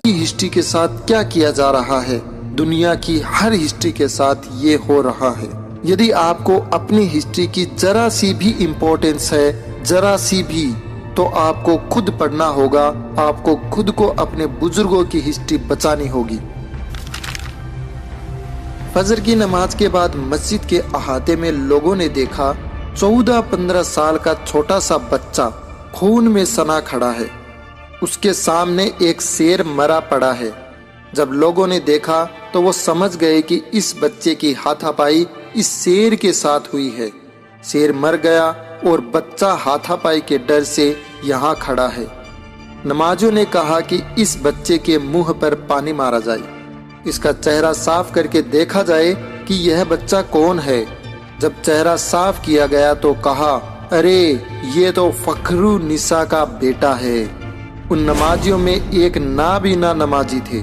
की हिस्ट्री के साथ क्या किया जा रहा है, दुनिया की हर हिस्ट्री के साथ ये हो रहा है। यदि आपको अपनी हिस्ट्री की जरा सी भी इम्पोर्टेंस है, जरा सी भी, तो आपको खुद पढ़ना होगा, आपको खुद को अपने बुजुर्गों की हिस्ट्री बचानी होगी। फजर की नमाज के बाद मस्जिद के अहाते में लोगों ने देखा 14-15 साल का छोटा सा बच्चा खून में सना खड़ा है। उसके सामने एक शेर मरा पड़ा है। जब लोगों ने देखा तो वो समझ गए कि इस बच्चे की हाथापाई इस शेर के साथ हुई है। शेर मर गया और बच्चा हाथापाई के डर से यहाँ खड़ा है। नमाजियों ने कहा कि इस बच्चे के मुंह पर पानी मारा जाए, इसका चेहरा साफ करके देखा जाए कि यह बच्चा कौन है। जब चेहरा साफ किया गया तो कहा, अरे ये तो फखरू निसा का बेटा है। उन नमाजियों में एक नाबीना नमाजी थे।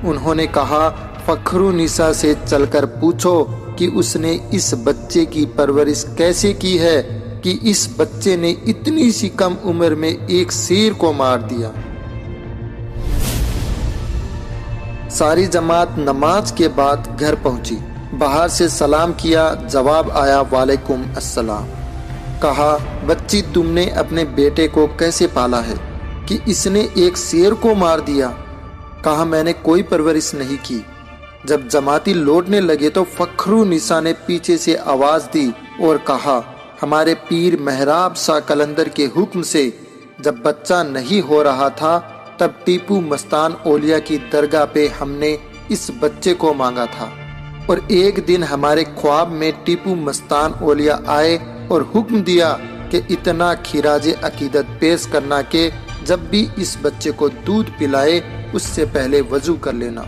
उन्होंने कहा, फखरू निसा से चलकर पूछो कि उसने इस बच्चे की परवरिश कैसे की है कि इस बच्चे ने इतनी सी कम उम्र में एक शेर को मार दिया। सारी जमात नमाज के बाद घर पहुंची। बाहर से सलाम किया, जवाब आया वालेकुम अस्सलाम। कहा, बच्ची तुमने अपने बेटे को कैसे पाला है कि इसने एक शेर को मार दिया? कहा, मैंने कोई परवरिश नहीं की। जब जमाती लौटने लगे तो फखरू निसा ने पीछे से आवाज दी और कहा, हमारे पीर मेहराब शाह कलंदर के हुक्म से जब बच्चा नहीं हो रहा था तब टीपू मस्तान ओलिया की दरगाह पे हमने इस बच्चे को मांगा था और एक दिन हमारे ख्वाब में टीपू मस्तान ओलिया आए और हुक्म दिया कि इतना खिराजे अकीदत पेश करना कि जब भी इस बच्चे को दूध पिलाए उससे पहले वजू कर लेना।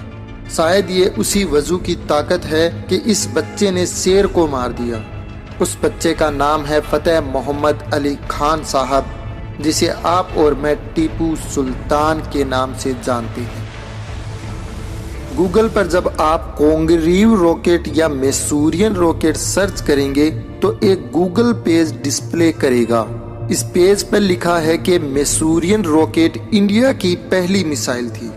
शायद ये उसी वजू की ताकत है कि इस बच्चे ने शेर को मार दिया। उस बच्चे का नाम है फतेह मोहम्मद अली खान साहब, जिसे आप और मैं टीपू सुल्तान के नाम से जानते हैं। गूगल पर जब आप कोंगरीव रॉकेट या मैसूरियन रॉकेट सर्च करेंगे तो एक गूगल पेज डिस्प्ले करेगा। इस पेज पर लिखा है कि मैसूरियन रॉकेट इंडिया की पहली मिसाइल थी।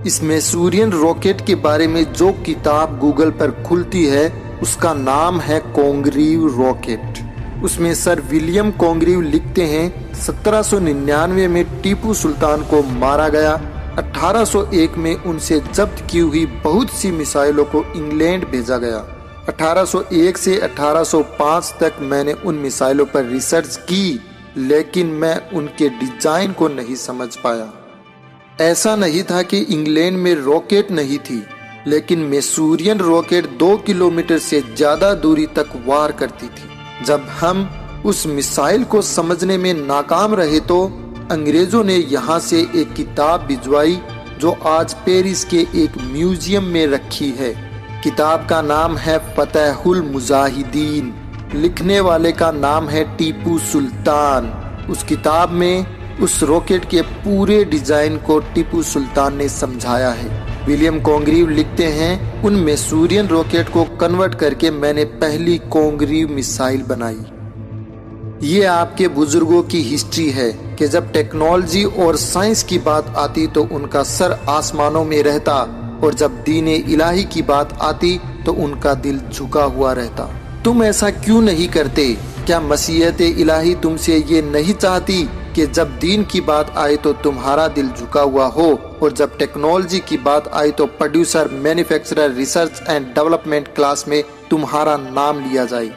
इस मैसूरियन रॉकेट के बारे में जो किताब गूगल पर खुलती है उसका नाम है कोंगरीव रॉकेट। उसमें सर विलियम कोंगरीव लिखते हैं 1799 में टीपू सुल्तान को मारा गया। 1801 में उनसे जब्त की हुई बहुत सी मिसाइलों को इंग्लैंड भेजा गया। 1801 से 1805 तक मैंने उन मिसाइलों पर रिसर्च की, लेकिन मैं उनके डिजाइन को नहीं समझ पाया। ऐसा नहीं था कि इंग्लैंड में रॉकेट नहीं थी, लेकिन मैसूरियन रॉकेट 2 किलोमीटर से ज्यादा दूरी तक वार करती थी। जब हम उस मिसाइल को समझने में नाकाम रहे तो अंग्रेजों ने यहाँ से एक किताब भिजवाई जो आज पेरिस के एक म्यूजियम में रखी है। किताब का नाम है फतेहुल मुजाहिदीन। लिखने वाले का नाम है टीपू सुल्तान। उस किताब में उस रॉकेट के पूरे डिजाइन को टीपू सुल्तान ने समझाया है। विलियम कोंगरीव लिखते हैं, उन मैसूरियन रॉकेट को कन्वर्ट करके मैंने पहली कोंगरीव मिसाइल बनाई। ये आपके बुजुर्गों की हिस्ट्री है कि जब टेक्नोलॉजी और साइंस की बात आती तो उनका सर आसमानों में रहता और जब दीन इलाही की बात आती तो उनका दिल झुका हुआ रहता। तुम ऐसा क्यों नहीं करते? क्या मसीहत इलाही तुमसे ये नहीं चाहती कि जब दीन की बात आए तो तुम्हारा दिल झुका हुआ हो और जब टेक्नोलॉजी की बात आई तो producer, manufacturer, research and development class में तुम्हारा नाम लिया जाए?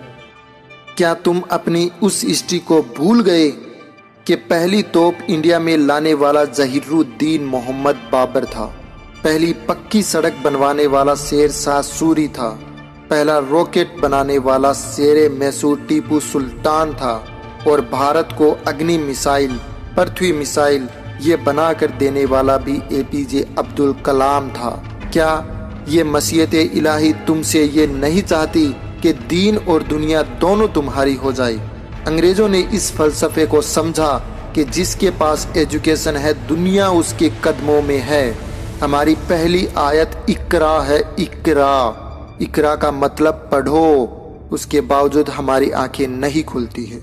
क्या तुम अपनी उस हिस्ट्री को भूल गए कि पहली तोप इंडिया में लाने वाला जहीरुद्दीन मोहम्मद बाबर था, पहली पक्की सड़क बनवाने वाला शेर शाह सूरी था, पहला रॉकेट बनाने वाला शेर मैसूर टीपू सुल्तान था और भारत को अग्नि मिसाइल, पृथ्वी मिसाइल ये बना कर देने वाला भी एपीजे अब्दुल कलाम था। क्या ये मसीहत इलाही तुमसे ये नहीं चाहती कि दीन और दुनिया दोनों तुम्हारी हो जाए? अंग्रेजों ने इस फलसफे को समझा कि जिसके पास एजुकेशन है दुनिया उसके कदमों में है। हमारी पहली आयत इकरा है, इकरा। इकरा का मतलब पढ़ो, उसके बावजूद हमारी आंखें नहीं खुलती है।